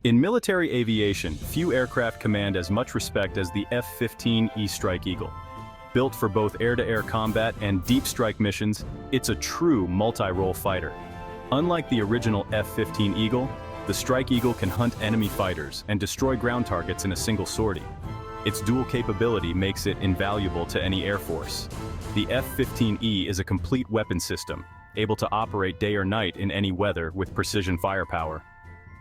In military aviation, few aircraft command as much respect as the F-15E Strike Eagle. Built for both air-to-air combat and deep strike missions, it's a true multi-role fighter. Unlike the original F-15 Eagle, the Strike Eagle can hunt enemy fighters and destroy ground targets in a single sortie. Its dual capability makes it invaluable to any air force. The F-15E is a complete weapon system, able to operate day or night in any weather with precision firepower.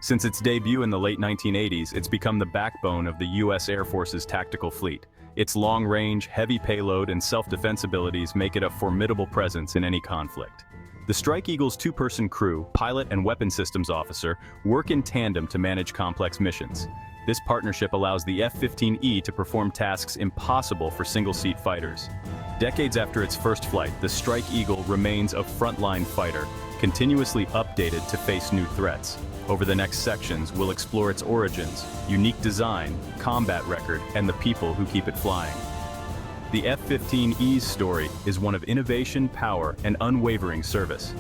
Since its debut in the late 1980s, it's become the backbone of the U.S. Air Force's tactical fleet. Its long-range, heavy payload, and self-defense abilities make it a formidable presence in any conflict. The Strike Eagle's two-person crew, pilot and weapon systems officer, work in tandem to manage complex missions. This partnership allows the F-15E to perform tasks impossible for single-seat fighters. Decades after its first flight, the Strike Eagle remains a frontline fighter, continuously updated to face new threats. Over the next sections, we'll explore its origins, unique design, combat record, and the people who keep it flying. The F-15E's story is one of innovation, power, and unwavering service.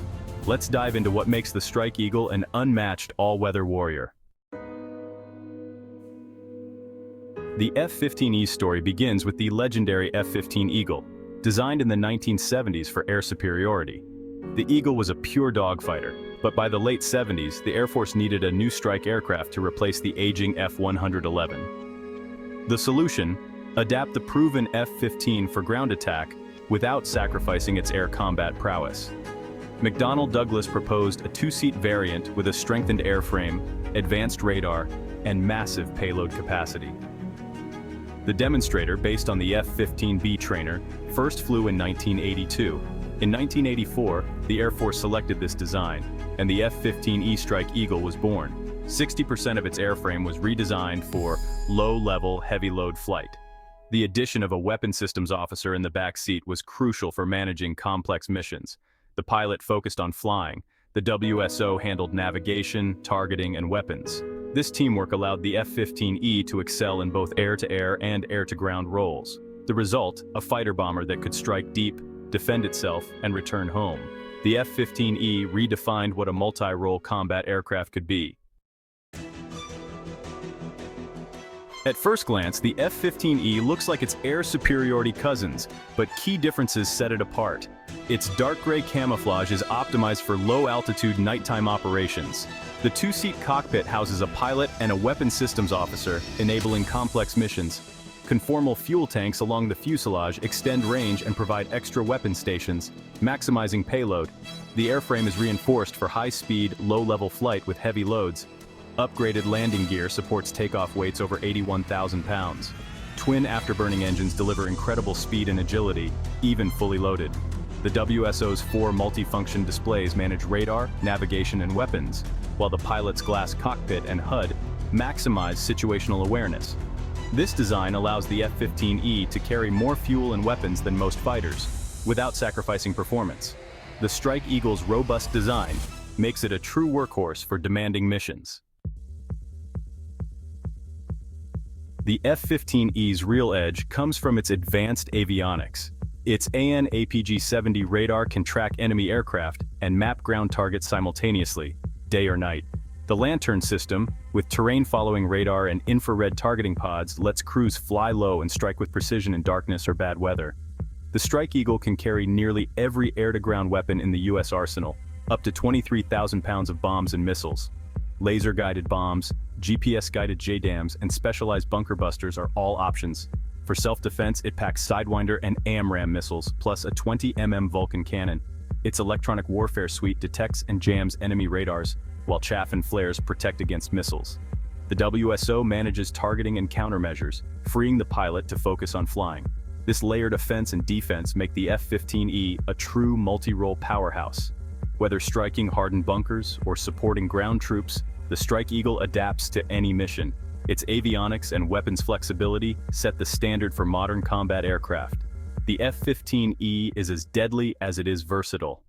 Let's dive into what makes the Strike Eagle an unmatched all-weather warrior. The F-15E's story begins with the legendary F-15 Eagle, designed in the 1970s for air superiority. The Eagle was a pure dogfighter, but by the late 70s, the Air Force needed a new strike aircraft to replace the aging F-111. The solution? Adapt the proven F-15 for ground attack without sacrificing its air combat prowess. McDonnell Douglas proposed a two-seat variant with a strengthened airframe, advanced radar, and massive payload capacity. The demonstrator, based on the F-15B trainer, first flew in 1982. In 1984, the Air Force selected this design, and the F-15E Strike Eagle was born. 60% of its airframe was redesigned for low-level, heavy-load flight. The addition of a weapon systems officer in the back seat was crucial for managing complex missions. The pilot focused on flying. The WSO handled navigation, targeting, and weapons. This teamwork allowed the F-15E to excel in both air-to-air and air-to-ground roles. The result, a fighter bomber that could strike deep, defend itself, and return home. The F-15E redefined what a multi-role combat aircraft could be. At first glance, the F-15E looks like its air superiority cousins, but key differences set it apart. Its dark gray camouflage is optimized for low-altitude nighttime operations. The two-seat cockpit houses a pilot and a weapon systems officer, enabling complex missions. Conformal fuel tanks along the fuselage extend range and provide extra weapon stations, maximizing payload. The airframe is reinforced for high-speed, low-level flight with heavy loads. Upgraded landing gear supports takeoff weights over 81,000 pounds. Twin afterburning engines deliver incredible speed and agility, even fully loaded. The WSO's 4 multifunction displays manage radar, navigation, and weapons, while the pilot's glass cockpit and HUD maximize situational awareness. This design allows the F-15E to carry more fuel and weapons than most fighters, without sacrificing performance. The Strike Eagle's robust design makes it a true workhorse for demanding missions. The F-15E's real edge comes from its advanced avionics. Its AN/APG-70 radar can track enemy aircraft and map ground targets simultaneously, day or night. The Lantern system, with terrain-following radar and infrared targeting pods, lets crews fly low and strike with precision in darkness or bad weather. The Strike Eagle can carry nearly every air-to-ground weapon in the U.S. arsenal, up to 23,000 pounds of bombs and missiles. Laser-guided bombs, GPS-guided JDAMs, and specialized bunker busters are all options. For self-defense, it packs Sidewinder and AMRAAM missiles, plus a 20mm Vulcan cannon. Its electronic warfare suite detects and jams enemy radars, while chaff and flares protect against missiles. The WSO manages targeting and countermeasures, freeing the pilot to focus on flying. This layered offense and defense make the F-15E a true multi-role powerhouse. Whether striking hardened bunkers or supporting ground troops, the Strike Eagle adapts to any mission. Its avionics and weapons flexibility set the standard for modern combat aircraft. The F-15E is as deadly as it is versatile.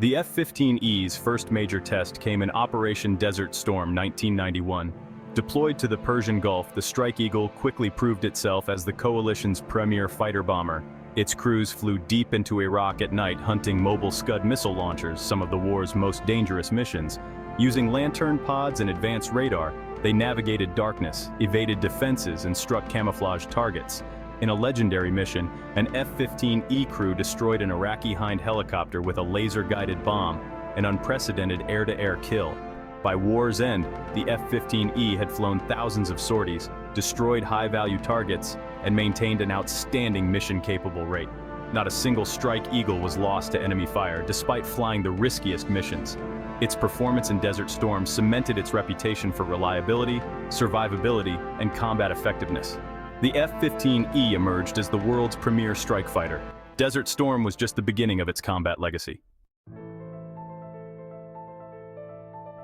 The F-15E's first major test came in Operation Desert Storm 1991. Deployed to the Persian Gulf, the Strike Eagle quickly proved itself as the coalition's premier fighter bomber. Its crews flew deep into Iraq at night hunting mobile Scud missile launchers, some of the war's most dangerous missions. Using lantern pods and advanced radar, they navigated darkness, evaded defenses, and struck camouflaged targets. In a legendary mission, an F-15E crew destroyed an Iraqi Hind helicopter with a laser-guided bomb, an unprecedented air-to-air kill. By war's end, the F-15E had flown thousands of sorties, destroyed high-value targets, and maintained an outstanding mission-capable rate. Not a single Strike Eagle was lost to enemy fire, despite flying the riskiest missions. Its performance in Desert Storm cemented its reputation for reliability, survivability, and combat effectiveness. The F-15E emerged as the world's premier strike fighter. Desert Storm was just the beginning of its combat legacy.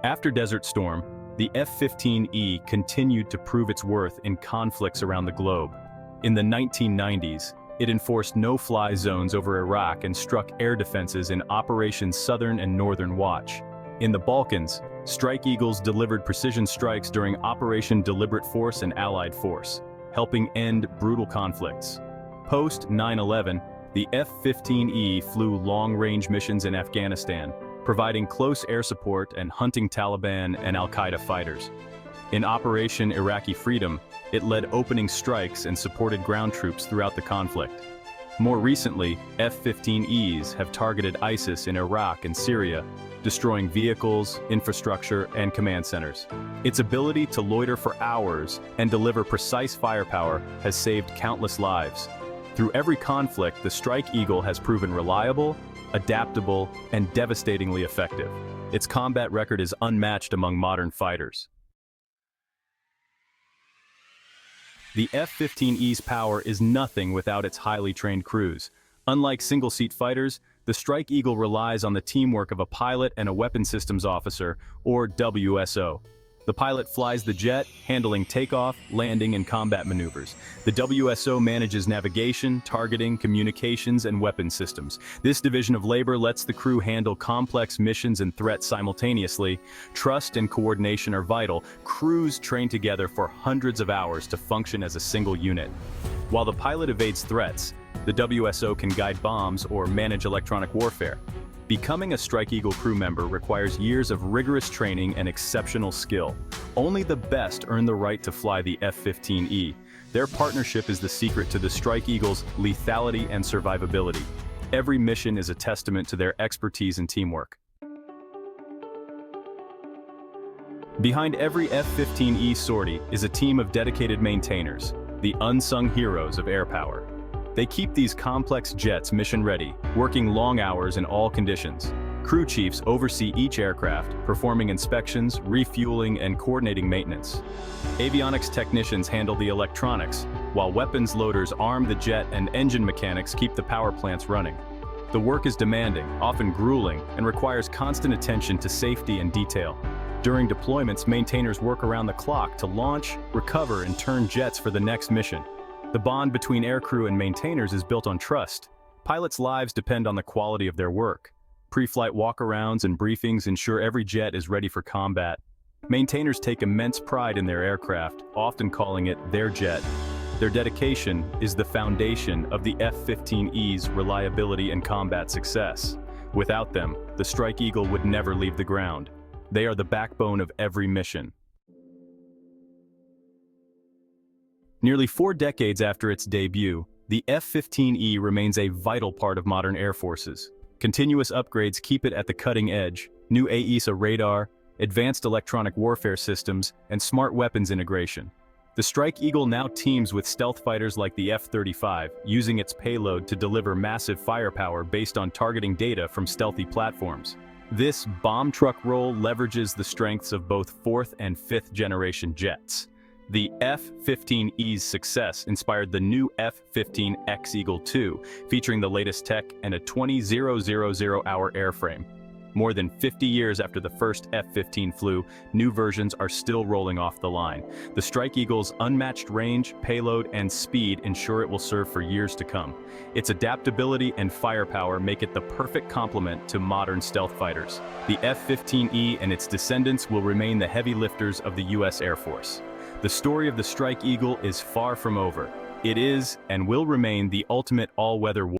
After Desert Storm, the F-15E continued to prove its worth in conflicts around the globe. In the 1990s, it enforced no-fly zones over Iraq and struck air defenses in Operations Southern and Northern Watch. In the Balkans, Strike Eagles delivered precision strikes during Operation Deliberate Force and Allied Force, helping end brutal conflicts. Post 9/11, the F-15E flew long-range missions in Afghanistan, providing close air support and hunting Taliban and Al-Qaeda fighters. In Operation Iraqi Freedom, it led opening strikes and supported ground troops throughout the conflict. More recently, F-15Es have targeted ISIS in Iraq and Syria, destroying vehicles, infrastructure, and command centers. Its ability to loiter for hours and deliver precise firepower has saved countless lives. Through every conflict, the Strike Eagle has proven reliable, adaptable, and devastatingly effective. Its combat record is unmatched among modern fighters. The F-15E's power is nothing without its highly trained crews. Unlike single-seat fighters, the Strike Eagle relies on the teamwork of a pilot and a weapon systems officer, or WSO. The pilot flies the jet, handling takeoff, landing, and combat maneuvers. The WSO manages navigation, targeting, communications, and weapon systems. This division of labor lets the crew handle complex missions and threats simultaneously. Trust and coordination are vital. Crews train together for hundreds of hours to function as a single unit. While the pilot evades threats, the WSO can guide bombs or manage electronic warfare. Becoming a Strike Eagle crew member requires years of rigorous training and exceptional skill. Only the best earn the right to fly the F-15E. Their partnership is the secret to the Strike Eagle's lethality and survivability. Every mission is a testament to their expertise and teamwork. Behind every F-15E sortie is a team of dedicated maintainers, the unsung heroes of air power. They keep these complex jets mission-ready, working long hours in all conditions. Crew chiefs oversee each aircraft, performing inspections, refueling, and coordinating maintenance. Avionics technicians handle the electronics, while weapons loaders arm the jet and engine mechanics keep the power plants running. The work is demanding, often grueling, and requires constant attention to safety and detail. During deployments, maintainers work around the clock to launch, recover, and turn jets for the next mission. The bond between aircrew and maintainers is built on trust. Pilots' lives depend on the quality of their work. Pre-flight walkarounds and briefings ensure every jet is ready for combat. Maintainers take immense pride in their aircraft, often calling it their jet. Their dedication is the foundation of the F-15E's reliability and combat success. Without them, the Strike Eagle would never leave the ground. They are the backbone of every mission. Nearly 4 decades after its debut, the F-15E remains a vital part of modern air forces. Continuous upgrades keep it at the cutting edge: new AESA radar, advanced electronic warfare systems, and smart weapons integration. The Strike Eagle now teams with stealth fighters like the F-35, using its payload to deliver massive firepower based on targeting data from stealthy platforms. This bomb truck role leverages the strengths of both 4th and 5th generation jets. The F-15E's success inspired the new F-15X Eagle II, featuring the latest tech and a 20,000-hour airframe. More than 50 years after the first F-15 flew, new versions are still rolling off the line. The Strike Eagle's unmatched range, payload, and speed ensure it will serve for years to come. Its adaptability and firepower make it the perfect complement to modern stealth fighters. The F-15E and its descendants will remain the heavy lifters of the U.S. Air Force. The story of the Strike Eagle is far from over. It is and will remain the ultimate all-weather warrior.